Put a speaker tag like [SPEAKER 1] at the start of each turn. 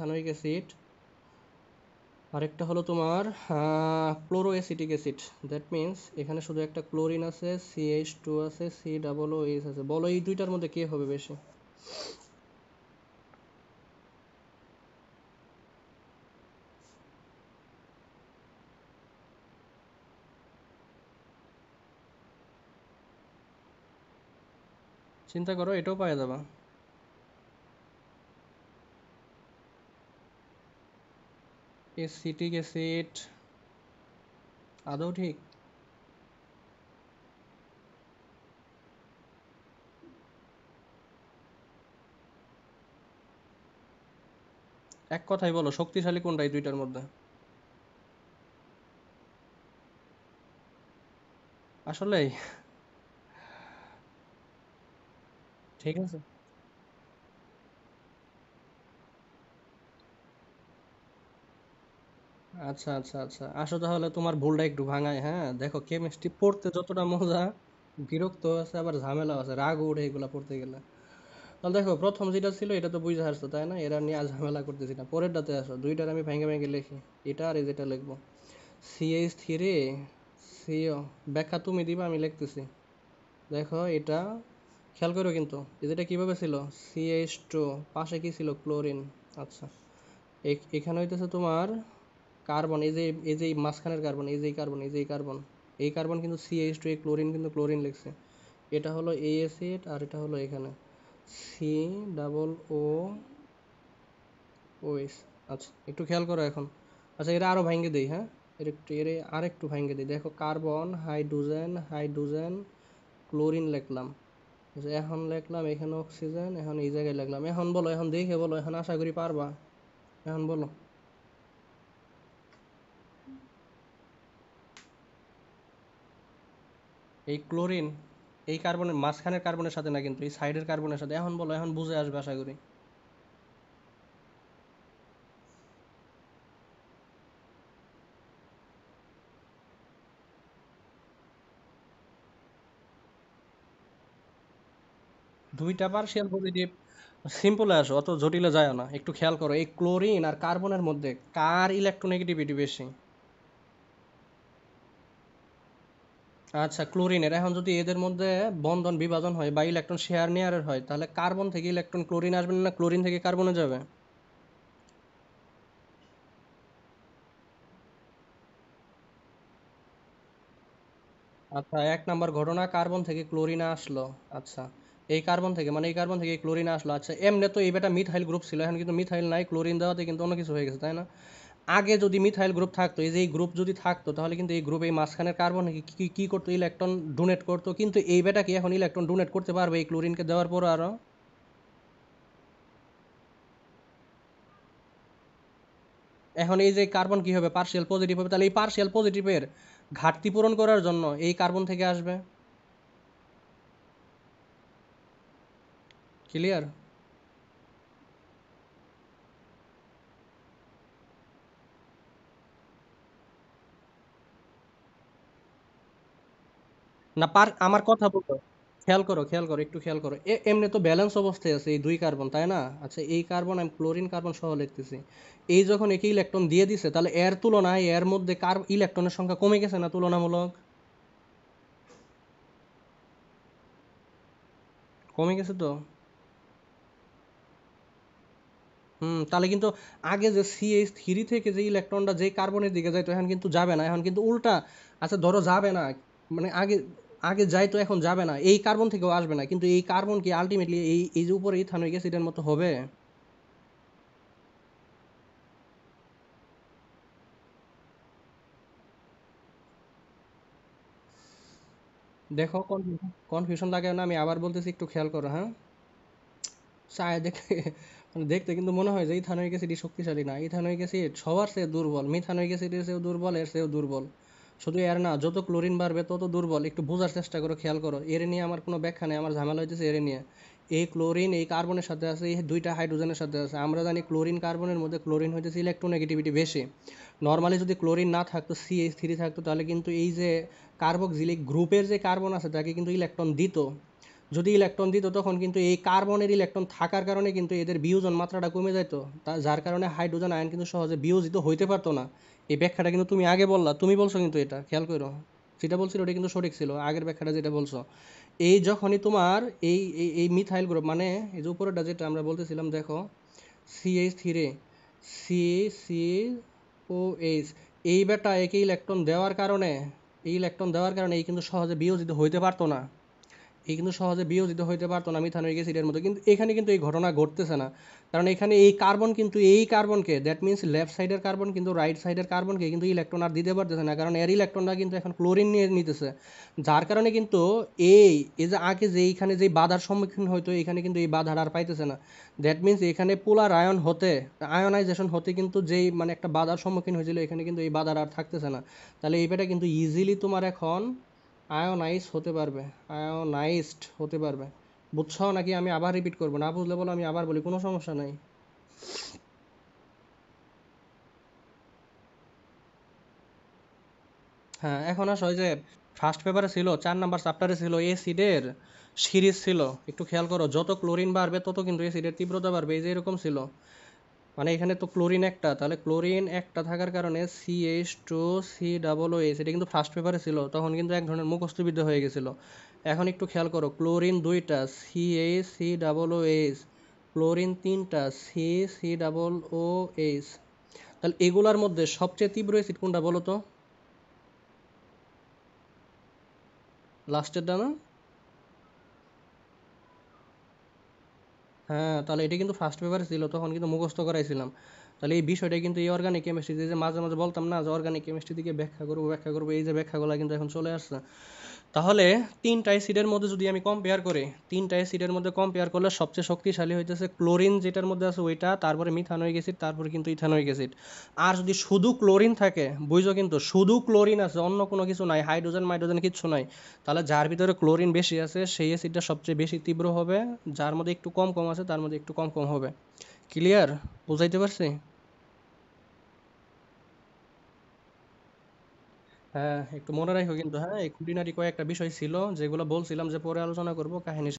[SPEAKER 1] Ethanoic acid, আরেকটা হলো তোমার chloro acetic acid. That means এখানে শুধু একটা ক্লোরিন আছে, CH2 আছে, COOH আছে। বলো এই দুইটার মধ্যে কে হবে বেশি? চিন্তা করো, এটাও পাওয়া যাবে। অ্যাসিটিক অ্যাসিড আদৌ ঠিক? এক কথাই বলো শক্তিশালী কোনটা এই দুইটার মধ্যে? আসলেই? ঠিক আছে। আচ্ছা আচ্ছা আচ্ছা, আসো তাহলে তোমার ভুলটা একটু ভাঙায়। হ্যাঁ দেখো, কেমিস্ট্রি পড়তে যতটা মজা, বিরক্ত আছে আবার ঝামেলা আছে, রাগও উঠে এগুলা পড়তে গেলে। তাহলে দেখো, প্রথম যেটা ছিল এটা তো বুঝে আসছো তাই না, এরা নিয়ে আর ঝামেলা করতেছি না। পরেরটাতে আসো, দুইটার আমি ভেঙে ভেঙে লিখি। এটা আর এই যেটা লিখবো, CH3 CO, ব্যাখ্যা তুমি দিবা, আমি লিখতেছি। দেখো এটা খেয়াল করো কিন্তু, যেটা কিভাবে ছিল, CH2 পাশে কি ছিল, ক্লোরিন। আচ্ছা, এখানে হইতেছে তোমার কার্বন, এই যে মাঝখানের কার্বন, এই যে কার্বন, এই যে কার্বন, এই কার্বন কিন্তু CH2, এই ক্লোরিন কিন্তু ক্লোরিন লিখছে। এটা হলো এই অ্যাসিড আর এটা হলো এখানে COOH। আচ্ছা একটু খেয়াল করো এখন। আচ্ছা এরা আরো ভাঙ্গে দেই, হ্যাঁ এর আর একটু ভাঙ্গে দিই। দেখো কার্বন, হাইড্রোজেন, হাইড্রোজেন, ক্লোরিন লিখলাম। আচ্ছা এখন লিখলাম এখানে অক্সিজেন, এখন এই জায়গায় লিখলাম। এখন বলো, এখন দেখে বলো, এখন আশা করি পারবা। এখন বলো। এই ক্লোরিন এই কার্বনের মাঝখানের কার্বনের সাথে না কিন্তু, এই সাইডের কার্বনের সাথে। এখন বলো, এখন বুঝে আসবে আশা করি। দুইটা পার্শিয়াল পজিটিভ, সিম্পলে আসো, অত জটিলে যায় না। একটু খেয়াল করো, এই ক্লোরিন আর কার্বনের মধ্যে কার ইলেকট্রোনেগেটিভিটি বেশি? আচ্ছা ক্লোরিনের। এখন যদি এদের মধ্যে বন্ধন বিভাজন হয় বা ইলেকট্রন শেয়ার নেয়ারের হয়, তাহলে কার্বন থেকে ইলেকট্রন ক্লোরিন আসবে না, ক্লোরিন থেকে কার্বনে যাবে? আচ্ছা এক নাম্বার ঘটনা, কার্বন থেকে ক্লোরিন আসলো। আচ্ছা এই কার্বন থেকে, মানে এই কার্বন থেকে এই ক্লোরিন আসলো। আচ্ছা এমনি তো এই বেটা মিথাইল গ্রুপ ছিল, এখন কিন্তু মিথাইল নাই, ক্লোরিন দেওয়াতে কিন্তু অন্য কিছু হয়ে গেছে তাই না? আগে যদি মিথাইল গ্রুপ থাকতো, এই যে এই গ্রুপ যদি থাকতো, তাহলে কিন্তু এই গ্রুপ, এই মাঝখানের কার্বন কি কি কি করতো, ইলেকট্রন ডোনেট করতো। কিন্তু এই বেটা কি এখন ইলেকট্রন ডোনেট করতে পারবে এই ক্লোরিনকে দেওয়ার পর আরো? এখন এই যে কার্বন কি হবে, পার্শিয়াল পজিটিভ হবে। তাহলে এই পার্শিয়াল পজিটিভের ঘাটতি পূরণ করার জন্য এই কার্বন থেকে আসবে। ক্লিয়ার? না আমার কথা বলো, খেয়াল করো খেয়াল করো, একটু খেয়াল করো। এমনি তো ব্যালেন্স অবস্থায় আছে এই দুই কার্বন তাই না? আচ্ছা এই কার্বন আমি ক্লোরিন কার্বন সহ লিখতেছি। এই যখন একে ইলেকট্রন দিয়ে দিছে, তাহলে এর তুলনায় এর মধ্যে ইলেকট্রনের সংখ্যা কমে গেছে না তুলনামূলক? কমে গেছে তো। তাহলে কিন্তু আগে যে CH3 থেকে যে ইলেকট্রনটা যে কার্বনের দিকে যাইতো, এখন কিন্তু যাবে না, এখন কিন্তু উল্টা। আচ্ছা ধরো যাবে না, মানে আগে আগে যাইতো এখন যাবে না, এই কার্বন থেকেও আসবে না, কিন্তু এই কার্বন কি আলটিমেটলি এই এই যে উপরে ইথানোয়িক অ্যাসিডের মতো হবে? দেখো কনফিউশন লাগে না, আমি আবার বলতেছি, একটু খেয়াল করো হ্যাঁ। চায় দেখে মানে দেখতে কিন্তু মনে হয় যে ইথানোয়িক অ্যাসিড শক্তিশালী না, ইথানোয়িক অ্যাসিড সবার চেয়ে দুর্বল, মিথানোয়িক অ্যাসিডের চেয়েও দুর্বল, এর চেয়েও দুর্বল। শুধু এর না, যত ক্লোরিন বাড়বে তত দুর্বল। একটু বোঝার চেষ্টা করো, খেয়াল করো। এর নিয়ে আমার কোনো ব্যাখ্যা নেই, আমার ঝামেলা হইতেছে এর নিয়ে। এই ক্লোরিন এই কার্বনের সাথে আছে, এই দুইটা হাইড্রোজেনের সাথে আছে। আমরা জানি ক্লোরিন কার্বনের মধ্যে ক্লোরিন হইতেছে ইলেকট্রোনেগেটিভিটি বেশি। নর্মালি যদি ক্লোরিন না থাকতো, CH3 থাকতো, তাহলে কিন্তু এই যে কার্বক্সিলিক গ্রুপের যে কার্বন আছে তাকে কিন্তু ইলেকট্রন দিত। যদি ইলেকট্রন দিত তখন কিন্তু এই কার্বনের ইলেকট্রন থাকার কারণে কিন্তু এদের বিয়োজন মাত্রাটা কমে যেত, যার কারণে হাইড্রোজেন আয়ন কিন্তু সহজে বিয়োজিত হইতে পারতো না। এই ব্যাখ্যাটা কিন্তু তুমি আগে বললা, তুমি বলছো কিন্তু এটা খেয়াল করো, যেটা বলছিল ওটা কিন্তু সঠিক ছিল, আগের ব্যাখ্যাটা যেটা বলছো। এই যখনই তোমার এই এই এই মিথাইল গ্রুপ মানে এই যে উপরেটা যেটা আমরা বলতেছিলাম দেখো, CH3 CCOH, এই বেটা একে ইলেকট্রন দেওয়ার কারণে, এই কিন্তু সহজে বিয়োজিত হইতে পারতো না, এই কিন্তু সহজে বিয়োজিত হইতে পারতো না মিথানোয়িক অ্যাসিডের মতো। কিন্তু এখানে কিন্তু এই ঘটনা ঘটতেছে না, কারণ এখানে এই কার্বন কিন্তু এই কার্বনকে, দ্যাট মিনস লেফট সাইডের কার্বন কিন্তু রাইট সাইডের কার্বনকে কিন্তু ইলেকট্রন আর দিতে পারতেছে না, কারণ এর ইলেকট্রনটা কিন্তু এখন ক্লোরিন নিয়ে নিতেছে। যার কারণে কিন্তু এই এই যে আগে যে এইখানে যে বাধার সম্মুখীন হইতো, এখানে কিন্তু এই বাধাটা আর পাইতেছে না। দ্যাট মিনস এখানে পোলার আয়ন হতে, আয়নাইজেশন হতে কিন্তু যেই মানে একটা বাধার সম্মুখীন হয়েছিল, এখানে কিন্তু এই বাধাটা আর থাকতেছে না। তাহলে এইটা কিন্তু ইজিলি তোমার এখন আয়োনাইজ হতে পারবে, আয়োনাইজড হতে পারবে। বুঝছো নাকি আমি আবার রিপিট করবো? না বুঝলে বলো, আমি আবার বলি, কোনো সমস্যা নাই। হ্যাঁ, এখন আসো, ওই যে ফার্স্ট পেপারে ছিল 4 নাম্বার চ্যাপ্টারে ছিল এসিডের সিরিজ ছিল, একটু খেয়াল করো, যত ক্লোরিন বাড়বে তত কিন্তু এসিডের তীব্রতা বাড়বে, এই যে এরকম ছিল। মানে এখানে তো ক্লোরিন একটা, তাহলে ক্লোরিন একটা থাকার কারণে CH2COOH, এটা কিন্তু ফার্স্ট পেপারে ছিল, তখন কিন্তু এক ধরনের মুখস্থবিদ্যা হয়ে গেছিল। এখন একটু খেয়াল করো, ক্লোরিন দুইটা CaCOOH, ক্লোরিন তিনটা CCOOH, তাহলে এগুলার মধ্যে সবচেয়ে তীব্র অ্যাসিড কোনটা বলো তো? লাস্টেরটা না? হ্যাঁ, তাহলে এটা কিন্তু ফার্স্ট পেপারে ছিল, তখন কিন্তু মুখস্থ করাইছিলাম। তাহলে এই বিষয়টা কিন্তু এই অর্গানিক কেমিস্ট্রি, যে মাঝে মাঝে বলতাম না যে অর্গানিক কেমিস্ট্রি দিকে ব্যাখ্যা করবো, এই যে ব্যাখ্যাগুলো কিন্তু এখন চলে আসছে। তাহলে তিনটা অ্যাসিডের মধ্যে যদি আমি কম্পেয়ার করি, তিনটা অ্যাসিডের মধ্যে কম্পেয়ার করলে সবচেয়ে শক্তিশালী হইতেছে ক্লোরিন, যেটার মধ্যে আছে ওইটা, তারপরে মিথানোয়িক অ্যাসিড, তারপরে কিন্তু ইথানোয়িক অ্যাসিড। আর যদি শুধু ক্লোরিন থাকে, বুঝছো, কিন্তু শুধু ক্লোরিন আছে, অন্য কোনো কিছু নাই, হাইড্রোজেন মাইড্রোজেন কিচ্ছু নাই, তাহলে যার ভিতরে ক্লোরিন বেশি আছে সেই অ্যাসিডটা সবচেয়ে বেশি তীব্র হবে, যার মধ্যে একটু কম কম আছে তার মধ্যে একটু কম কম হবে। ক্লিয়ার? বুঝাইতে পারছি? হ্যাঁ, একটু মনে রাখো কিন্তু, হ্যাঁ, এই খুঁটিনাটি কয়েকটা বিষয় ছিল যেগুলো বলছিলাম যে পরে আলোচনা করব কাহিনী।